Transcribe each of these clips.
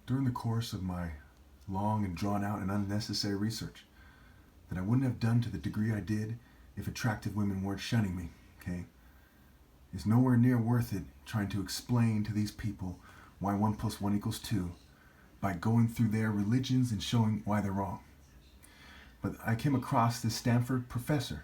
during the course of my long and drawn out and unnecessary research that I wouldn't have done to the degree I did if attractive women weren't shunning me, okay? It's nowhere near worth it trying to explain to these people why 1 + 1 = 2 by going through their religions and showing why they're wrong. But I came across this Stanford professor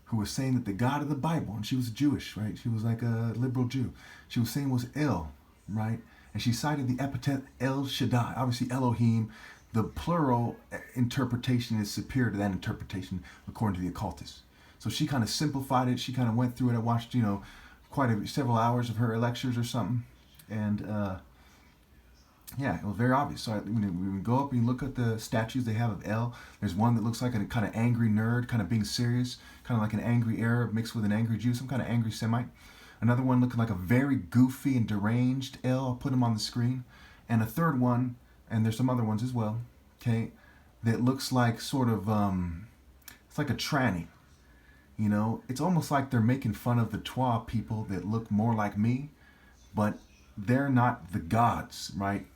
who was saying that the God of the Bible, and she was Jewish, right? She was like a liberal Jew. She was saying was El, right? And she cited the epithet El Shaddai, obviously Elohim. The plural interpretation is superior to that interpretation according to the occultists. So she kind of simplified it. She kind of went through it. I watched, several hours of her lectures or something. And yeah, it was very obvious. So we go up and look at the statues they have of El. There's one that looks like a kind of angry nerd, kind of being serious, kind of like an angry Arab mixed with an angry Jew, some kind of angry Semite. Another one looking like a very goofy and deranged El. I'll put him on the screen. And a third one, and there's some other ones as well, okay, that looks like sort of, it's like a tranny. It's almost like they're making fun of the Twa people that look more like me, but they're not the gods, right?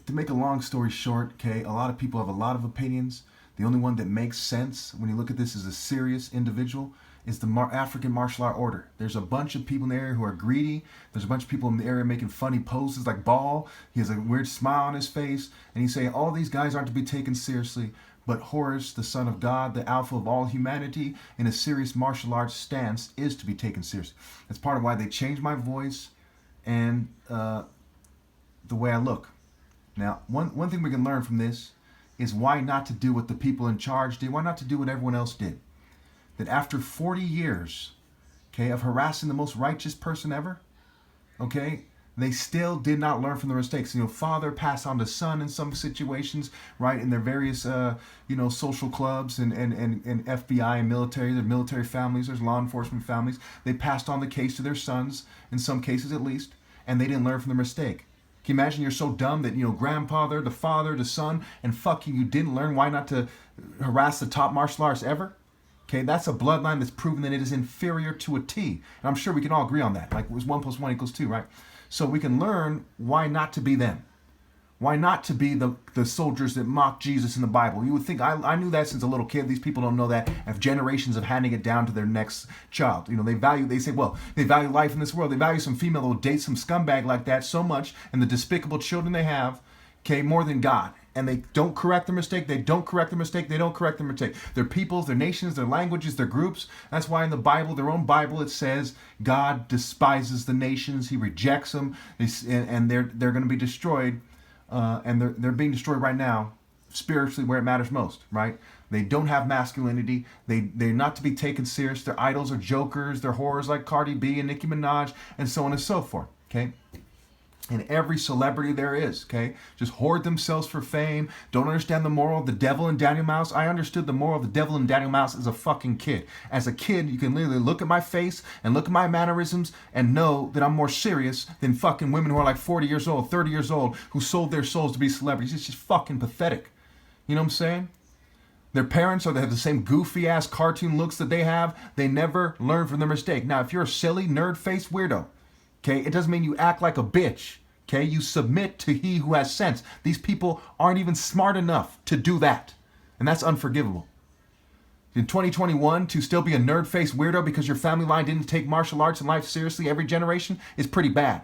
To make a long story short, okay, a lot of people have a lot of opinions. The only one that makes sense when you look at this as a serious individual is the African martial art order. There's a bunch of people in the area who are greedy. There's a bunch of people in the area making funny poses like Ball. He has a weird smile on his face. And he's saying all these guys aren't to be taken seriously. But Horus, the son of God, the alpha of all humanity, in a serious martial arts stance is to be taken seriously. That's part of why they changed my voice and the way I look. Now, one thing we can learn from this is why not to do what the people in charge did. Why not to do what everyone else did? That after 40 years, okay, of harassing the most righteous person ever, okay, they still did not learn from their mistakes. Father passed on to son in some situations, right, in their various, social clubs and FBI and military. There's military families, there's law enforcement families. They passed on the case to their sons, in some cases at least, and they didn't learn from their mistake. Can you imagine you're so dumb that, grandfather, the father, the son, and you didn't learn why not to harass the top martial artists ever? Okay, that's a bloodline that's proven that it is inferior to a T. And I'm sure we can all agree on that. Like it was 1 + 1 = 2, right? So we can learn why not to be them. Why not to be the soldiers that mock Jesus in the Bible? You would think, I knew that since a little kid. These people don't know that. Have generations of handing it down to their next child. They value life in this world. They value some female that will date some scumbag like that so much, and the despicable children they have, okay, more than God. And they don't correct their mistake. They don't correct their mistake. They don't correct their mistake. Their peoples, their nations, their languages, their groups. That's why in the Bible, their own Bible, it says God despises the nations. He rejects them, and they're going to be destroyed. And they're being destroyed right now, spiritually where it matters most, right? They don't have masculinity. They're not to be taken serious. Their idols are jokers. They're whores like Cardi B and Nicki Minaj, and so on and so forth. Okay. And every celebrity there is, okay? Just hoard themselves for fame. Don't understand the moral of the devil and Daniel Mouse. I understood the moral of the devil and Daniel Mouse as a fucking kid. As a kid, you can literally look at my face and look at my mannerisms and know that I'm more serious than fucking women who are like 40 years old, 30 years old, who sold their souls to be celebrities. It's just fucking pathetic. You know what I'm saying? Their parents they have the same goofy ass cartoon looks that they have. They never learn from their mistake. Now, if you're a silly, nerd-faced weirdo, okay, it doesn't mean you act like a bitch. Okay, you submit to he who has sense. These people aren't even smart enough to do that. And that's unforgivable. In 2021, to still be a nerd-faced weirdo because your family line didn't take martial arts and life seriously every generation is pretty bad.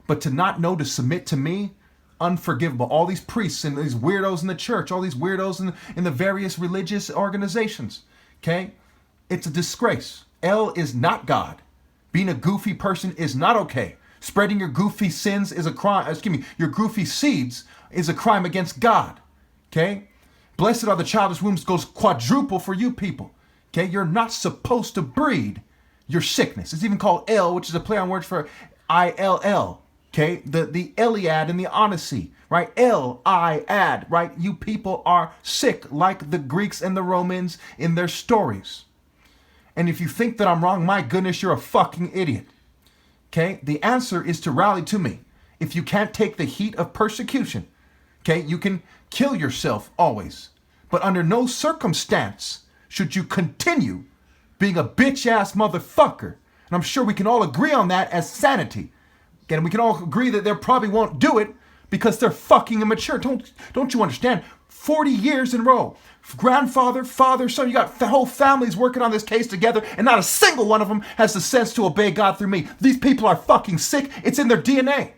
But to not know to submit to me, unforgivable. All these priests and these weirdos in the church, all these weirdos in the various religious organizations, okay? It's a disgrace. El is not God. Being a goofy person is not okay. Spreading your goofy sins is a crime. Your goofy seeds is a crime against God. Okay? Blessed are the childless wombs goes quadruple for you people. Okay? You're not supposed to breed your sickness. It's even called El, which is a play on words for ILL. Okay? The Iliad and the Odyssey. Right? L-I-ad. Right? You people are sick like the Greeks and the Romans in their stories. And if you think that I'm wrong, my goodness, you're a fucking idiot. Okay, the answer is to rally to me. If you can't take the heat of persecution, okay, you can kill yourself always. But under no circumstance should you continue being a bitch-ass motherfucker. And I'm sure we can all agree on that as sanity. And we can all agree that they probably won't do it because they're fucking immature. Don't you understand? 40 years in a row. Grandfather, father, son, you got whole families working on this case together, and not a single one of them has the sense to obey God through me. These people are fucking sick. It's in their DNA.